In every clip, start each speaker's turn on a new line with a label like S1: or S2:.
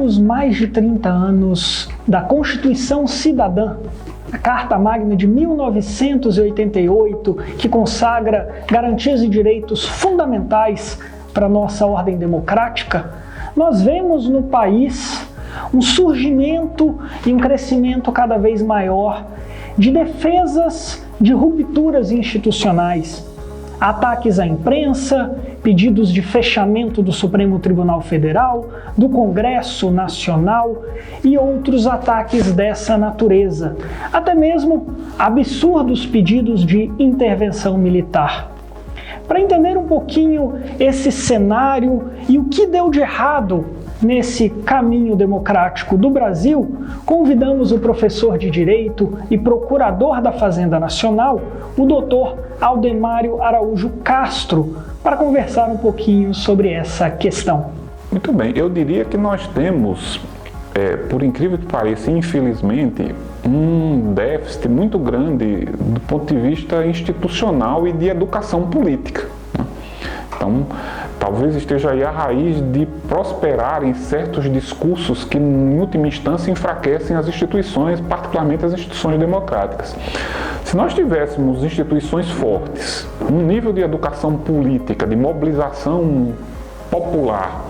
S1: Comemoramos mais de 30 anos da Constituição Cidadã, a Carta Magna de 1988, que consagra garantias e direitos fundamentais para a nossa ordem democrática. Nós vemos no país um surgimento e um crescimento cada vez maior de defesas de rupturas institucionais, ataques à imprensa, pedidos de fechamento do Supremo Tribunal Federal, do Congresso Nacional e outros ataques dessa natureza, até mesmo absurdos pedidos de intervenção militar. Para entender um pouquinho esse cenário e o que deu de errado nesse caminho democrático do Brasil, convidamos o professor de Direito e procurador da Fazenda Nacional, o Dr. Aldemário Araújo Castro, para conversar um pouquinho sobre essa questão.
S2: Muito bem, eu diria que nós temos, por incrível que pareça, infelizmente, um déficit muito grande do ponto de vista institucional e de educação política. Então, talvez esteja aí a raiz de prosperarem certos discursos que, em última instância, enfraquecem as instituições, particularmente as instituições democráticas. Se nós tivéssemos instituições fortes, um nível de educação política, de mobilização popular,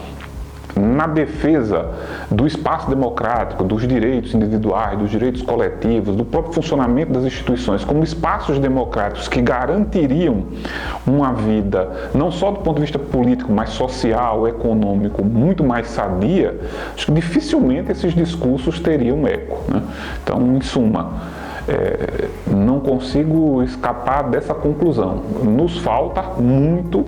S2: na defesa do espaço democrático, dos direitos individuais, dos direitos coletivos, do próprio funcionamento das instituições como espaços democráticos que garantiriam uma vida, não só do ponto de vista político, mas social, econômico, muito mais sadia, acho que dificilmente esses discursos teriam eco, né? Então, em suma, não consigo escapar dessa conclusão. Nos falta muito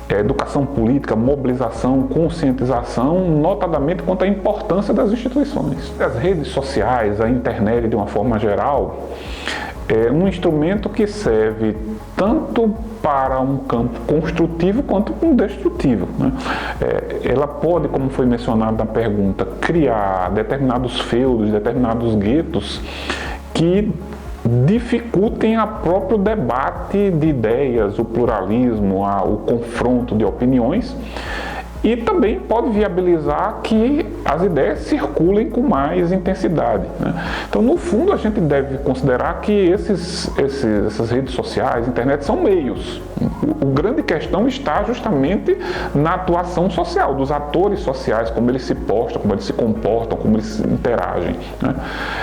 S2: educação política, mobilização, conscientização, notadamente quanto à importância das instituições. As redes sociais, a internet de uma forma geral, é um instrumento que serve tanto para um campo construtivo quanto um destrutivo, né? Ela pode, como foi mencionado na pergunta, criar determinados feudos, determinados guetos que dificultem o próprio debate de ideias, o pluralismo, o confronto de opiniões, e também pode viabilizar que as ideias circulem com mais intensidade, né? Então, no fundo, a gente deve considerar que essas redes sociais, internet, são meios. A grande questão está justamente na atuação social, dos atores sociais, como eles se postam, como eles se comportam, como eles interagem, né?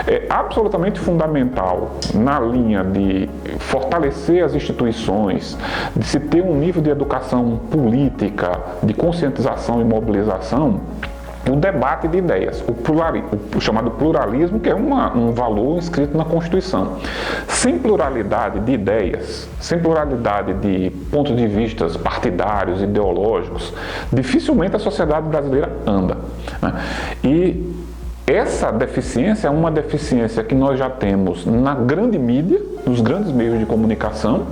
S2: É absolutamente fundamental, na linha de fortalecer as instituições, de se ter um nível de educação política, de conscientização e mobilização, o debate de ideias, o chamado pluralismo, que é um valor inscrito na Constituição. Sem pluralidade de ideias, sem pluralidade de pontos de vista partidários, ideológicos, dificilmente a sociedade brasileira anda, né? E essa deficiência é uma deficiência que nós já temos na grande mídia, nos grandes meios de comunicação,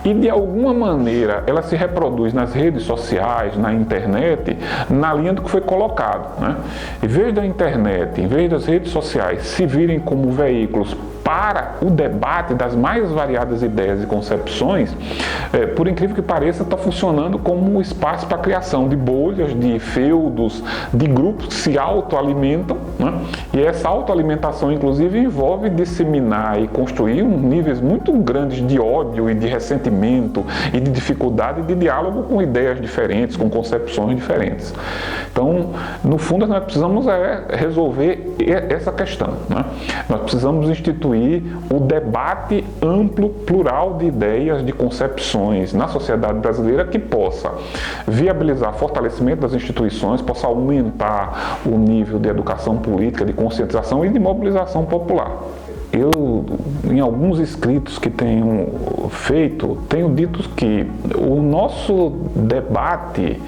S2: e de alguma maneira ela se reproduz nas redes sociais, na internet, na linha do que foi colocado, né? Em vez da internet, em vez das redes sociais se virem como veículos para o debate das mais variadas ideias e concepções, por incrível que pareça, está funcionando como um espaço para a criação de bolhas, de feudos, de grupos que se autoalimentam, né? E essa autoalimentação, inclusive, envolve disseminar e construir níveis muito grandes de ódio e de ressentimento e de dificuldade de diálogo com ideias diferentes, com concepções diferentes. Então, no fundo, nós precisamos resolver essa questão, né? Nós precisamos instituir o debate amplo, plural de ideias, de concepções na sociedade brasileira que possa viabilizar fortalecimento das instituições, possa aumentar o nível de educação política, de conscientização e de mobilização popular. Eu, em alguns escritos que tenho feito, tenho dito que o nosso debate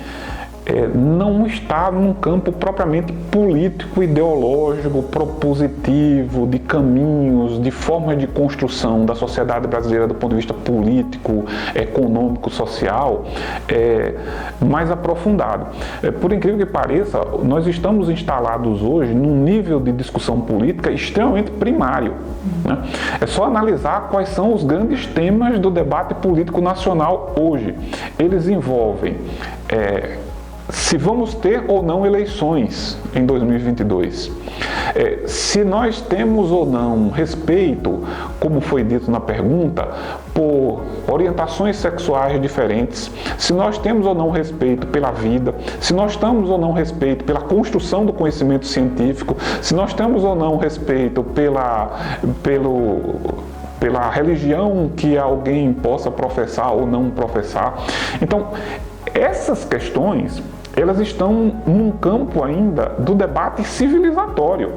S2: não está num campo propriamente político, ideológico, propositivo, de caminhos, de formas de construção da sociedade brasileira do ponto de vista político, econômico, social, mais aprofundado. Por incrível que pareça, nós estamos instalados hoje num nível de discussão política extremamente primário, né? É só analisar quais são os grandes temas do debate político nacional hoje. Eles envolvem se vamos ter ou não eleições em 2022. Se nós temos ou não respeito, como foi dito na pergunta, por orientações sexuais diferentes, se nós temos ou não respeito pela vida, se nós temos ou não respeito pela construção do conhecimento científico, se nós temos ou não respeito pela religião que alguém possa professar ou não professar. Então, essas questões, elas estão num campo ainda do debate civilizatório.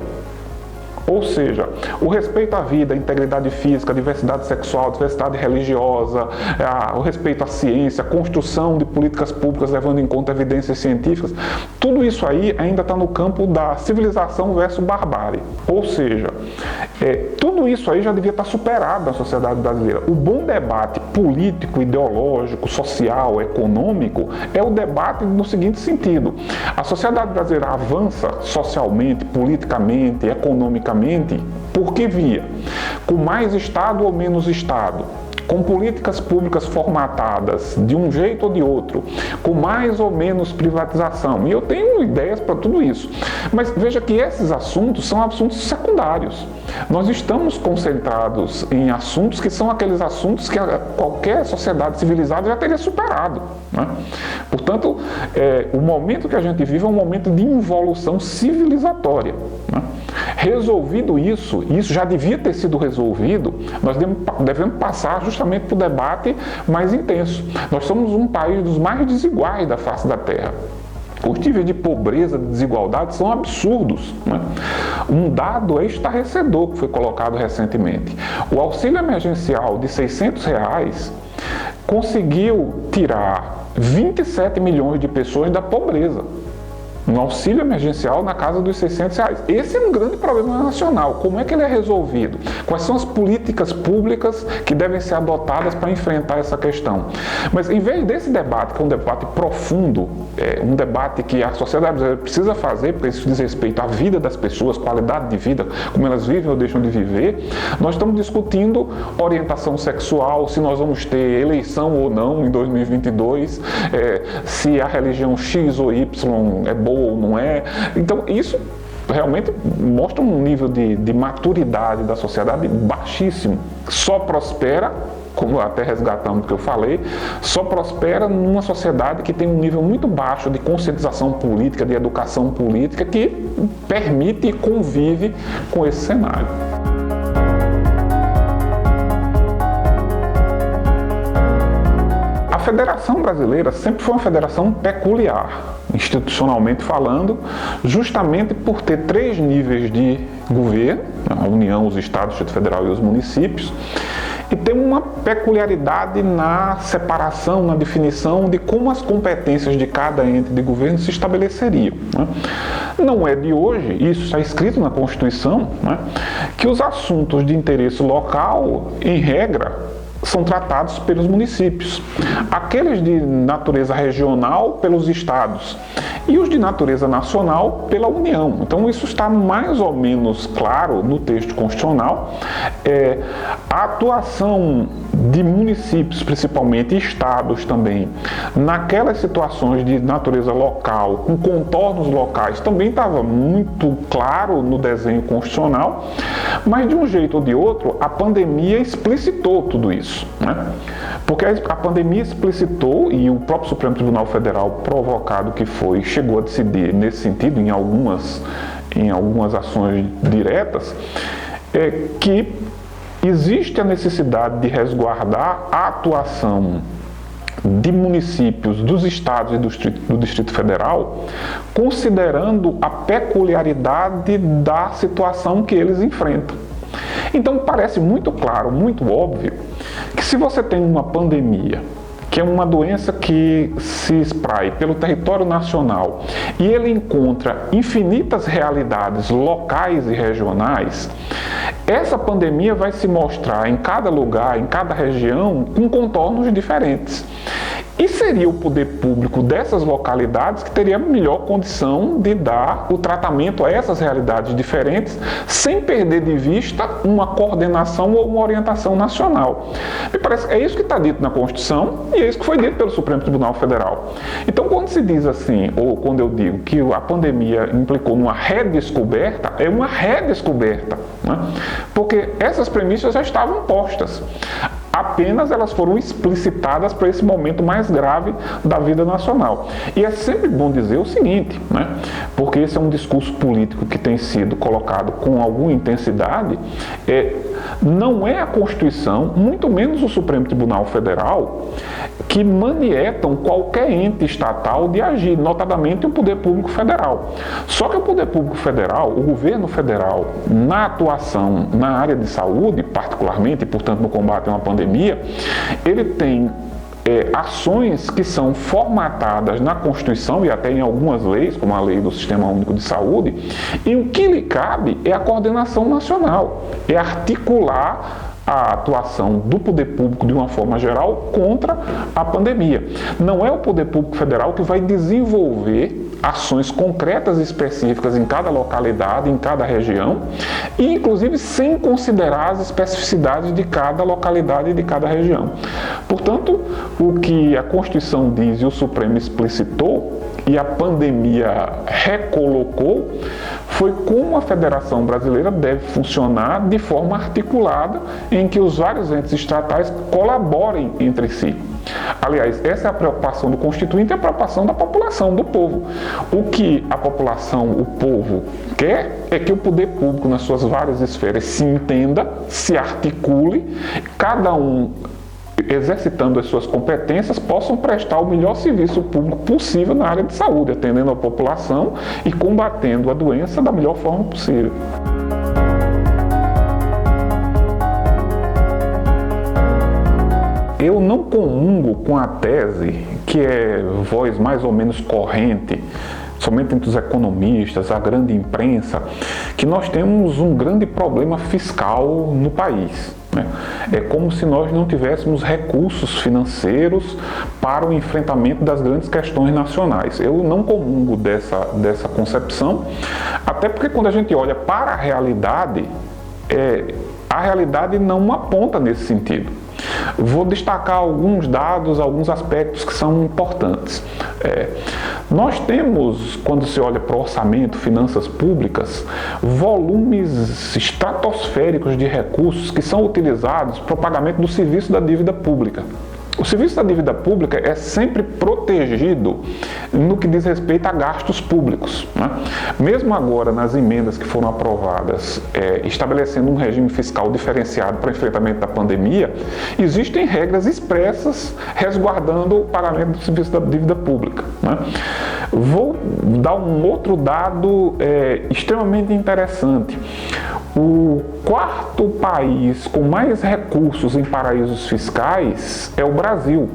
S2: Ou seja, o respeito à vida, à integridade física, à diversidade sexual, à diversidade religiosa, o respeito à ciência, a construção de políticas públicas levando em conta evidências científicas, tudo isso aí ainda está no campo da civilização versus barbárie. Ou seja, tudo isso aí já devia estar superado na sociedade brasileira. O bom debate político, ideológico, social, econômico é o debate no seguinte sentido: a sociedade brasileira avança socialmente, politicamente, economicamente, por que via? Com mais Estado ou menos Estado? Com políticas públicas formatadas de um jeito ou de outro, com mais ou menos privatização. E eu tenho ideias para tudo isso. Mas veja que esses assuntos são assuntos secundários. Nós estamos concentrados em assuntos que são aqueles assuntos que qualquer sociedade civilizada já teria superado, né? Portanto, o momento que a gente vive é um momento de involução civilizatória, né? Resolvido isso já devia ter sido resolvido, nós devemos passar justamente para o debate mais intenso. Nós somos um país dos mais desiguais da face da Terra. Os níveis de pobreza, de desigualdade são absurdos, né? Um dado estarrecedor que foi colocado recentemente: o auxílio emergencial de R$600 conseguiu tirar 27 milhões de pessoas da pobreza. Um auxílio emergencial na casa dos R$600. Esse é um grande problema nacional. Como é que ele é resolvido? Quais são as políticas públicas que devem ser adotadas para enfrentar essa questão? Mas em vez desse debate, que é um debate profundo, um debate que a sociedade brasileira precisa fazer, porque isso diz respeito à vida das pessoas, qualidade de vida, como elas vivem ou deixam de viver, nós estamos discutindo orientação sexual, se nós vamos ter eleição ou não em 2022, se a religião X ou Y é boa ou não é. Então isso realmente mostra um nível de maturidade da sociedade baixíssimo. Só prospera, como até resgatando o que eu falei, só prospera numa sociedade que tem um nível muito baixo de conscientização política, de educação política, que permite e convive com esse cenário. A Federação Brasileira sempre foi uma federação peculiar, institucionalmente falando, justamente por ter 3 níveis de governo, a União, os Estados, o Distrito Federal e os municípios, e tem uma peculiaridade na separação, na definição de como as competências de cada ente de governo se estabeleceriam, né? Não é de hoje, isso está escrito na Constituição, né, que os assuntos de interesse local, em regra, são tratados pelos municípios, aqueles de natureza regional pelos estados e os de natureza nacional pela União. Então isso está mais ou menos claro no texto constitucional. A atuação de municípios, principalmente, e estados também, naquelas situações de natureza local, com contornos locais, também estava muito claro no desenho constitucional, mas de um jeito ou de outro, a pandemia explicitou tudo isso, né? Porque a pandemia explicitou, e o próprio Supremo Tribunal Federal, provocado que foi, chegou a decidir nesse sentido, em algumas ações diretas, que existe a necessidade de resguardar a atuação de municípios, dos estados e do Distrito Federal, considerando a peculiaridade da situação que eles enfrentam. Então parece muito claro, muito óbvio, que se você tem uma pandemia, que é uma doença que se espraia pelo território nacional e ele encontra infinitas realidades locais e regionais, essa pandemia vai se mostrar em cada lugar, em cada região, com contornos diferentes. E seria o poder público dessas localidades que teria melhor condição de dar o tratamento a essas realidades diferentes, sem perder de vista uma coordenação ou uma orientação nacional. Me parece que é isso que está dito na Constituição e é isso que foi dito pelo Supremo Tribunal Federal. Então, quando se diz assim, ou quando eu digo que a pandemia implicou numa redescoberta, é uma redescoberta, né? Porque essas premissas já estavam postas. Apenas elas foram explicitadas para esse momento mais grave da vida nacional. E é sempre bom dizer o seguinte, né? Porque esse é um discurso político que tem sido colocado com alguma intensidade, não é a Constituição, muito menos o Supremo Tribunal Federal, que manietam qualquer ente estatal de agir, notadamente o Poder Público Federal. Só que o Poder Público Federal, o governo federal, na atuação na área de saúde, particularmente, e portanto no combate a uma pandemia, ele tem ações que são formatadas na Constituição e até em algumas leis, como a Lei do Sistema Único de Saúde, e o que lhe cabe é a coordenação nacional, é articular a atuação do poder público de uma forma geral contra a pandemia. Não é o poder público federal que vai desenvolver ações concretas e específicas em cada localidade, em cada região, e inclusive sem considerar as especificidades de cada localidade e de cada região. Portanto, o que a Constituição diz e o Supremo explicitou, e a pandemia recolocou, foi como a Federação Brasileira deve funcionar de forma articulada, em que os vários entes estatais colaborem entre si. Aliás, essa é a preocupação do Constituinte e a preocupação da população, do povo. O que a população, o povo, quer é que o poder público, nas suas várias esferas, se entenda, se articule, cada um exercitando as suas competências, possam prestar o melhor serviço público possível na área de saúde, atendendo a população e combatendo a doença da melhor forma possível. Eu não comungo com a tese, que é voz mais ou menos corrente, somente entre os economistas, a grande imprensa, que nós temos um grande problema fiscal no país. É como se nós não tivéssemos recursos financeiros para o enfrentamento das grandes questões nacionais. Eu não comungo dessa concepção, até porque quando a gente olha para a realidade não aponta nesse sentido. Vou destacar alguns dados, alguns aspectos que são importantes. Nós temos, quando se olha para o orçamento, finanças públicas, volumes estratosféricos de recursos que são utilizados para o pagamento do serviço da dívida pública. O serviço da dívida pública é sempre protegido no que diz respeito a gastos públicos, né? Mesmo agora, nas emendas que foram aprovadas, estabelecendo um regime fiscal diferenciado para o enfrentamento da pandemia, existem regras expressas resguardando o pagamento do serviço da dívida pública, né? Vou dar um outro dado extremamente interessante. O quarto país com mais recursos em paraísos fiscais é o Brasil.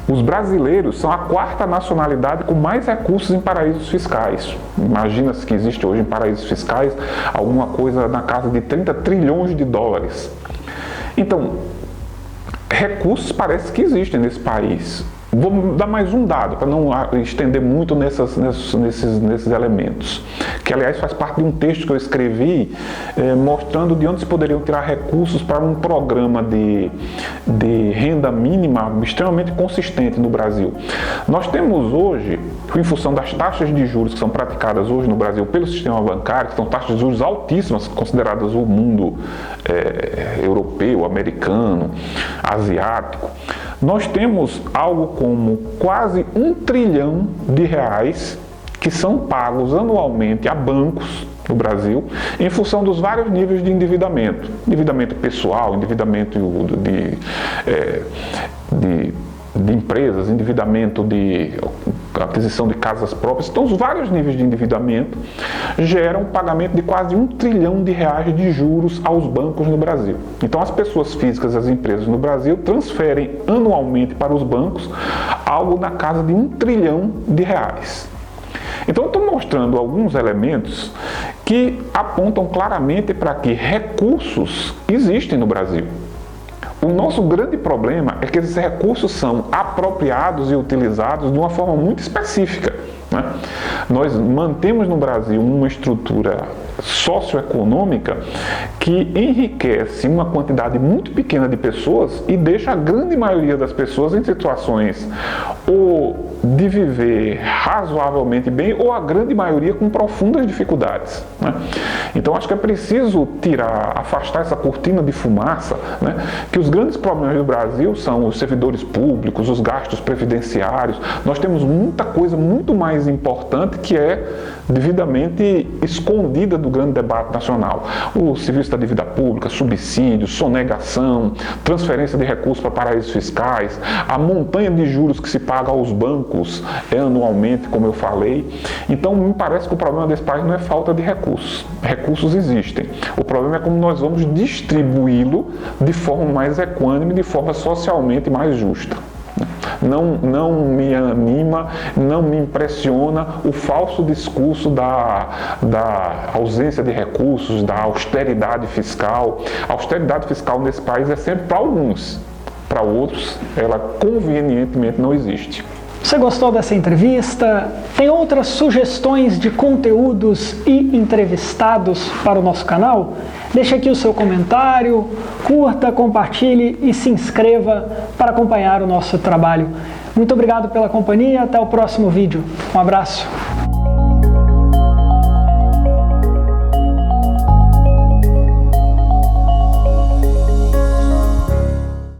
S2: Os brasileiros são a quarta nacionalidade com mais recursos em paraísos fiscais. Imagina-se que existe hoje em paraísos fiscais alguma coisa na casa de 30 trilhões de dólares. Então, recursos parece que existem nesse país. Vou dar mais um dado, para não estender muito nesses elementos, que aliás faz parte de um texto que eu escrevi mostrando de onde se poderiam tirar recursos para um programa de renda mínima extremamente consistente no Brasil. Nós temos hoje, em função das taxas de juros que são praticadas hoje no Brasil pelo sistema bancário, que são taxas de juros altíssimas, consideradas o mundo europeu, americano, asiático, nós temos algo como quase R$1 trilhão que são pagos anualmente a bancos no Brasil, em função dos vários níveis de endividamento. Endividamento pessoal, endividamento de empresas, endividamento de aquisição de casas próprias. Então, os vários níveis de endividamento geram pagamento de quase R$1 trilhão de juros aos bancos no Brasil. Então, as pessoas físicas, as empresas no Brasil, transferem anualmente para os bancos algo na casa de R$1 trilhão. Então, eu estou mostrando alguns elementos que apontam claramente para que recursos existem no Brasil. O nosso grande problema é que esses recursos são apropriados e utilizados de uma forma muito específica, né? Nós mantemos no Brasil uma estrutura socioeconômica que enriquece uma quantidade muito pequena de pessoas e deixa a grande maioria das pessoas em situações ou de viver razoavelmente bem ou a grande maioria com profundas dificuldades, né? Então acho que é preciso afastar essa cortina de fumaça, né? Que os grandes problemas do Brasil são os servidores públicos, os gastos previdenciários. Nós temos muita coisa muito mais importante que é devidamente escondida do grande debate nacional. O serviço da dívida pública, subsídios, sonegação, transferência de recursos para paraísos fiscais, a montanha de juros que se paga aos bancos anualmente, como eu falei. Então, me parece que o problema desse país não é falta de recursos. Recursos existem. O problema é como nós vamos distribuí-lo de forma mais equânime, de forma socialmente mais justa. Não me anima, não me impressiona o falso discurso da ausência de recursos, da austeridade fiscal. A austeridade fiscal nesse país é sempre para alguns, para outros ela convenientemente não existe.
S1: Você gostou dessa entrevista? Tem outras sugestões de conteúdos e entrevistados para o nosso canal? Deixe aqui o seu comentário, curta, compartilhe e se inscreva para acompanhar o nosso trabalho. Muito obrigado pela companhia, até o próximo vídeo. Um abraço.